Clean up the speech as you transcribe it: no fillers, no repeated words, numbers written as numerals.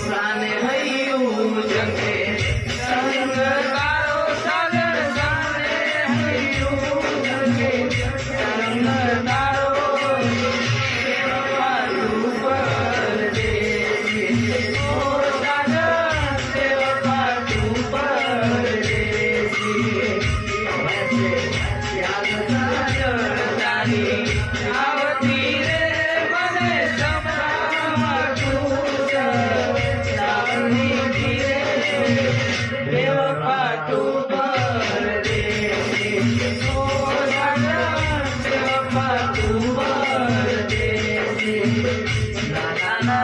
साने हयू जगे संग तारो सागर साने हयू जगे संग तारो पालू पर दे ओ सागर देव पालू पर दे याद सागर तारी आवती रे मने सपना देव पाटू पर दे ओ सागर देव पाटू पर दे ना ना ना